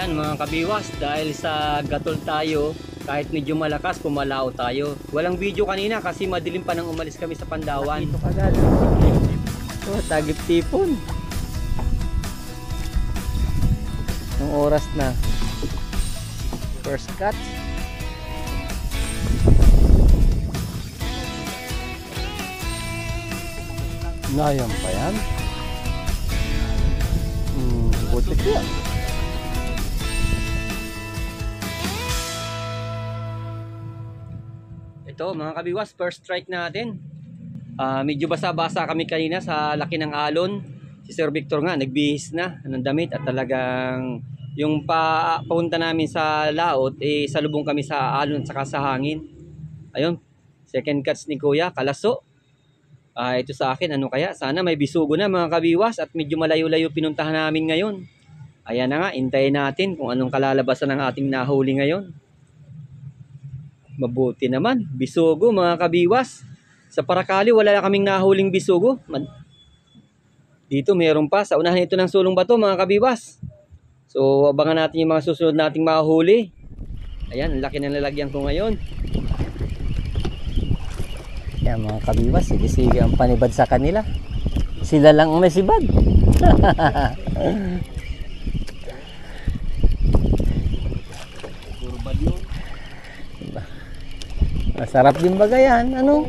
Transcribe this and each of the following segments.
Ayan mga kabiwas, dahil sa gatol tayo, kahit medyo malakas, pumalao tayo. Walang video kanina kasi madilim pa nang umalis kami sa Pandawan. Dito kagad. Oh, tagip tipon. Yung oras na. First cut. Nayang pa yan. Buti ko yan. Ito mga kabiwas, first strike natin. Medyo basa-basa kami kanina sa laki ng alon. Si Sir Victor nga nagbihis na ng damit at talagang yung papunta namin sa laot salubong kami sa alon at saka sa hangin. Ayun, second cuts ni Kuya, kalaso. Ito sa akin, ano kaya? Sana may bisugo na mga kabiwas at medyo malayo-layo pinuntahan namin ngayon. Ayan na nga, hintayin natin kung anong kalalabasan ng ating nahuli ngayon. Mabuti naman, bisugo mga kabiwas. Sa Paracali wala na kaming nahuling bisugo. Dito meron pa, sa unahan ito ng sulong bato mga kabiwas. So abangan natin yung mga susunod nating mahuli. Ayan, laki ng lalagyan ko ngayon. Yan mga kabiwas, sige-sige ang panibad sa kanila. Sila lang ang may sibad. Masarap din ba yan? Ano?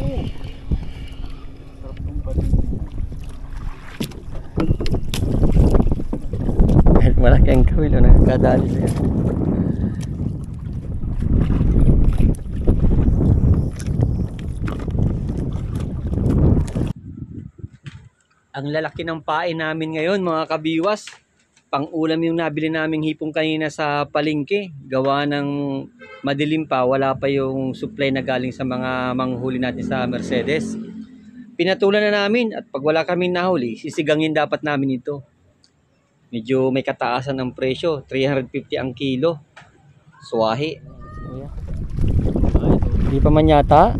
Kahit malaki ang kawil, nakakadali siya. Ang lalaki ng pain namin ngayon mga kabiwas. Pang-ulam yung nabili naming hipong kanina sa palengke. Gawa ng madilim pa, wala pa yung supply na galing sa mga manghuli natin sa Mercedes. Pinatulan na namin at pag wala kami nahuli, sisigangin dapat namin ito. Medyo may kataasan ng presyo, 350 ang kilo. Suwahi. Hindi pa man yata.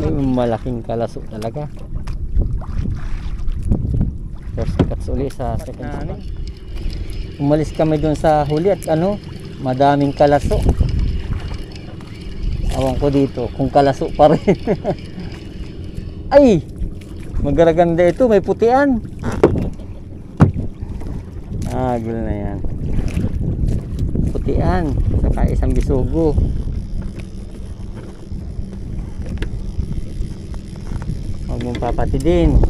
May malaking kalaso talaga. First cuts uli sa second spot. Umalis kami dun sa huli at madaming kalaso. Awan ko dito kung kalaso pa rin. Ay, magaganda ito, may putian. Gulo na yan. Putian, saka isang bisugo. Huwag mong papatidin.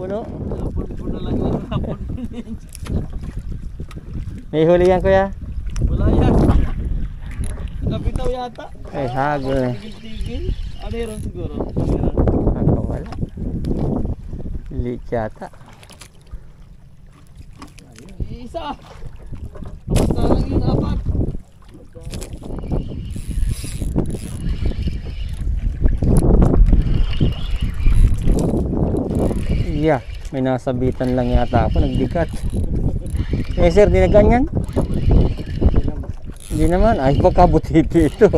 Puno. May huli yan kuya? Wala yan. Nakapitaw yata. Ay hagol. Tigil-tigil. Ano yun siguro? Wala. Liit yata. Isa. Tapos na lang yung apat. Yeah, may nasabitan lang yata ako, nagbigat. Sir, di na ganyan? Hindi naman, ay baka butiti ito.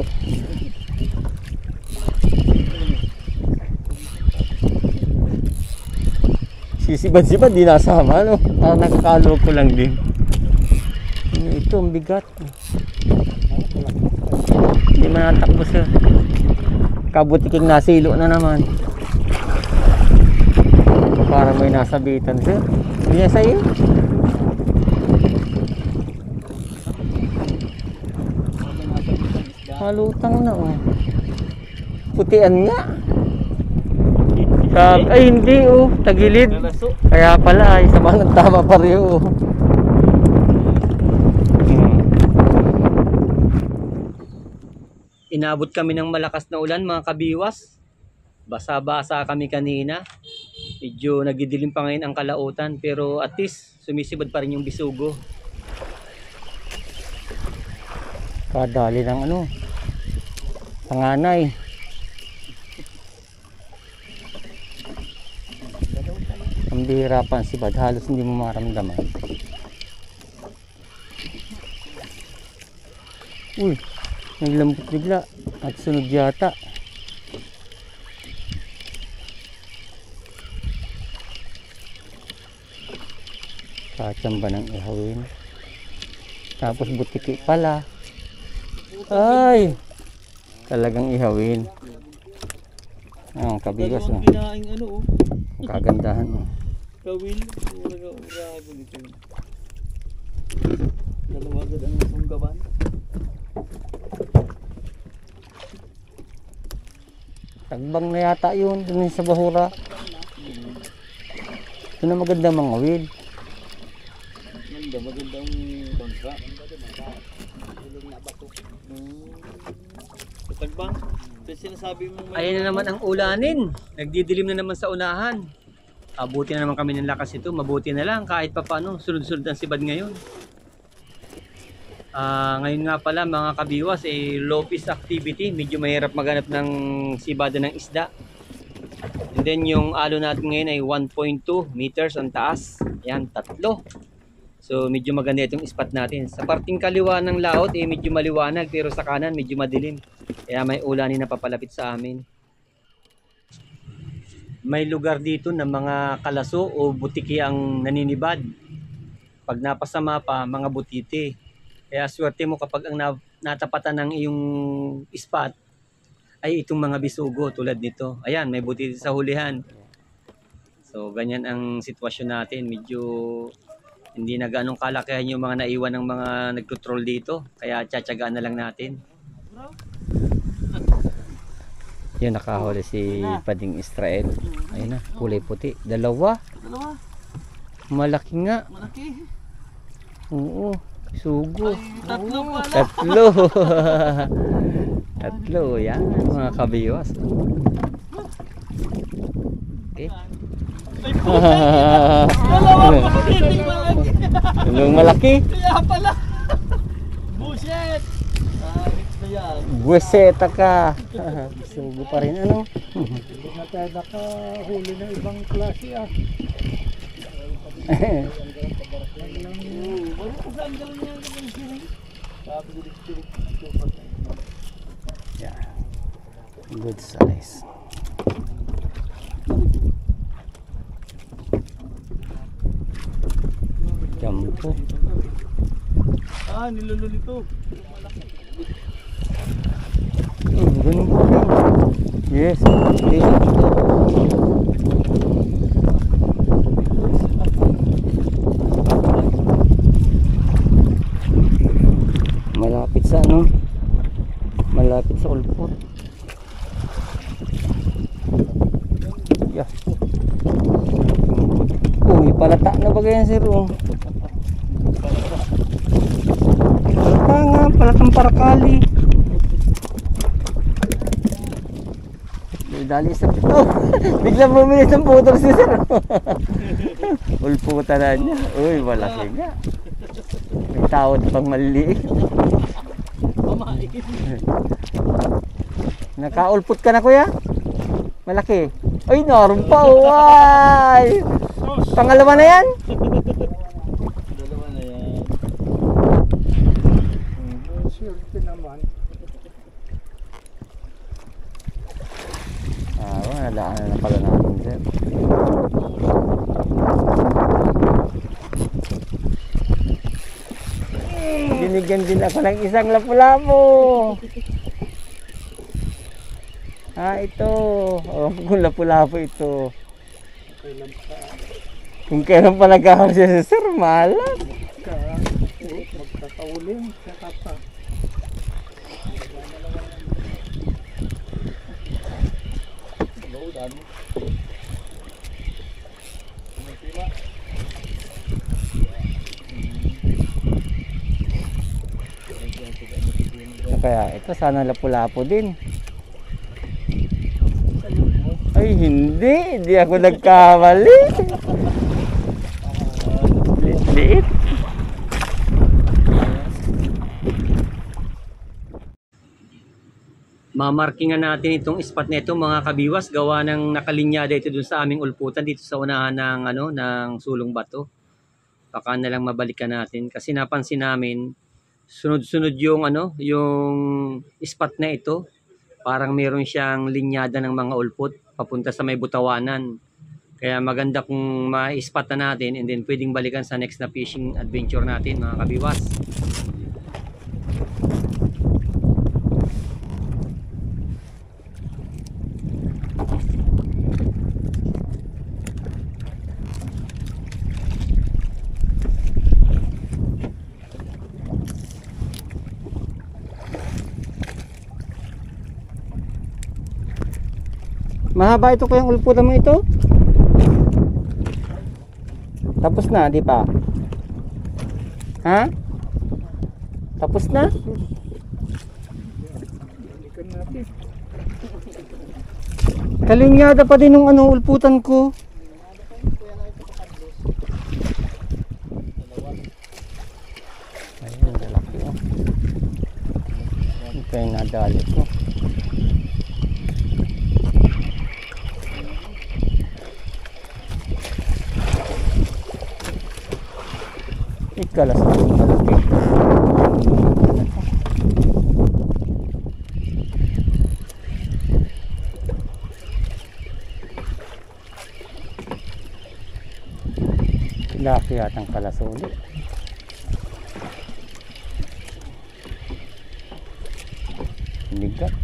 Sisibad-sibad, di nasama, no? Parang nakakaloko lang din. Ito, ang bigat. Hindi man natakbo siya. Kabutiking nasilo na naman. Parang may nasabitan sir. Hindi niya sa'yo. Halutang na oh. Putian nga. Ay hindi oh. Tagilid. Kaya pala ay sama ng tama pareho oh. Inabot kami ng malakas na ulan mga kabiwas. Basa-basa kami kanina. Medyo nagidilim pa ngayon ang kalautan pero at least sumisibad pa rin yung bisugo. Kadali ng panganay. Ang bihirapan sibad, halos hindi mo maramdaman. Uy, naglambot bigla at sunod yata. Kachamba ng ihawin. Tapos butiki pala. Ay! Talagang ihawin. Ang kabigas oh. Kinaing ano oh. Ang kagandahan oh. Kawil. Urago dito. Dalawa agad ang sunggaban. Tagbang na yata yun. Dun sa bahura. Ito na maganda mga wil. Magandang bangka. Tagbang. Kasi sinasabi mo Ayan na naman ang ulanin. Nagdidilim na naman sa unahan. Abuti na naman kami ng lakas ito. Mabuti na lang kahit papano. Sunod-sunod ang sibad ngayon. Ngayon nga pala mga kabiwas, low fish activity. Medyo mahirap maghanap ng sibada ng isda. And then yung alo natin ngayon ay 1.2 meters ang taas. Ayan, 3. So medyo maganda itong spot natin. Sa parting kaliwa ng laot medyo maliwanag, pero sa kanan medyo madilim. Kaya may ulanin na papalapit sa amin. May lugar dito na mga kalaso o butiki ang naninibad. Pag napasama pa, mga butiti. Kaya swerte mo kapag ang natapatan ng iyong spot ay itong mga bisugo tulad nito. Ayan, may butiti sa hulihan. So ganyan ang sitwasyon natin. Medyo hindi na ganong kalakihan yung mga naiwan ng mga nagtutrol dito. Kaya tsatsagaan na lang natin. Yun, nakahuli si Pading Israel. Ayun na, kulay puti. Dalawa. Malaki nga. Malaki. Oo, sugo. Ay, 3 pala. 3. 3, yan mga kabiwas. Okay. Dalawang malaki. Kaya pala. Buset. Mix na yan. Buweseta ka. Sugo pa rin ano. Hindi na tayo nakahuli ng ibang klase ah. Yeah. Good size. Jampo. Nilulunito. Ganun po rin. Yes. Malapit sa ano? Malapit sa ulpot. Yeah. Uy, palata na ba ganyan sir? Palata nga, palatang parakali. Dali sa pito. Biglang bumili ng putol si sir. Ulputan na niya. Uy, malaki nga. May tawad pang maliliit. Nakaulpot ka na kuya? Malaki. Ay, naroon pa. Uy! Pangalawa na yan? Dalawa na yan. Swerte naman. Nadaanan na pala natin sir. Binigyan din ako ng isang lapu-lapu. Ito. Oh, kung lapu-lapu ito. Kung kailan pa nag-ahar siya sa sir, malam. Magkakauling. Nakapa. Kaya ito sana lapu-lapu din. Ay hindi ako nagkamali. Liit. Mamarkingan natin itong spot na ito mga kabiwas, gawa ng nakalinyada ito dun sa aming ulputan dito sa unahan ng ng sulong bato. Baka na lang mabalikan natin kasi napansin namin sunod-sunod yung yung spot na ito. Parang meron siyang linyada ng mga ulpot papunta sa may Butawanan. Kaya maganda kung ma-spot na natin and then pwedeng balikan sa next na fishing adventure natin mga kabiwas. Mahaba ito kayang ulputan mo ito? Tapos na, di pa? Ha? Tapos na? Balikan natin. Kalinyada pa din ng ano, ulputan ko. Ayun, lalaki oh. Ito yung nadali ko. Ikalas na yung malaki. Laki yatang kalasuli. Bigat.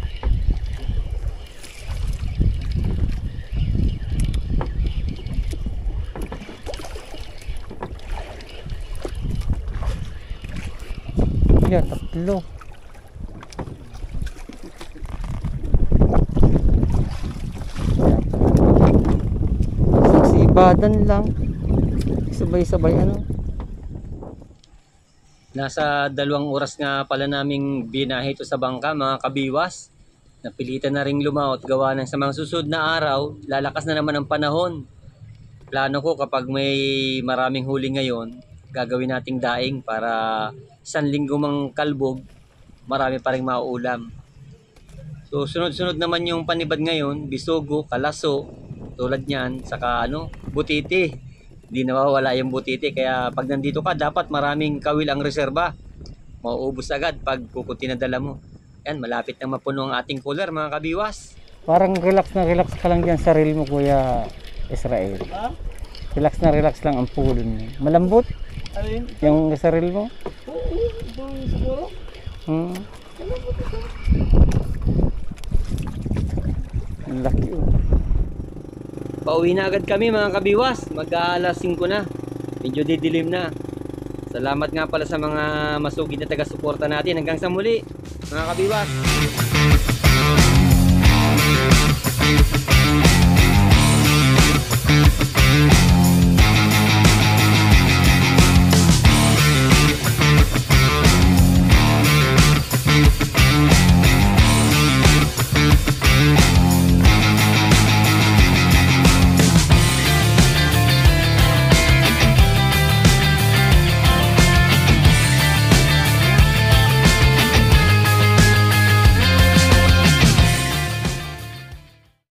Yan, tatlo. Sibadan lang. Sabay-sabay ano. Nasa 2 oras nga pala naming binahe ito sa bangka mga kabiwas. Napilitan na ring lumaot gawa ng sa mga susunod na araw, lalakas na naman ang panahon. Plano ko kapag may maraming huli ngayon, gagawin nating daing para 1 linggo mang kalbog, marami pa ring mauulam. So sunod-sunod naman yung panibad ngayon, bisugo, kalaso, tulad niyan, saka ano, butiti. Hindi nawawala yung butiti, kaya pag nandito ka, dapat maraming kawil ang reserba. Mauubos agad pag kukunti na dala mo. Yan, malapit nang mapuno ang ating cooler mga kabiwas. Parang relax na relax ka lang dyan sa reel mo, Kuya Israel. Ha? Relax na relax lang ang pulo mo. Malambot Alin? yung sa reel mo. Oo, ibang siguro. Ang laki oh. Pauwi na agad kami mga kabiwas. Mag-aalas 5 na. Medyo didilim na. Salamat nga pala sa mga masugid na taga-suporta natin. Hanggang sa muli mga kabiwas.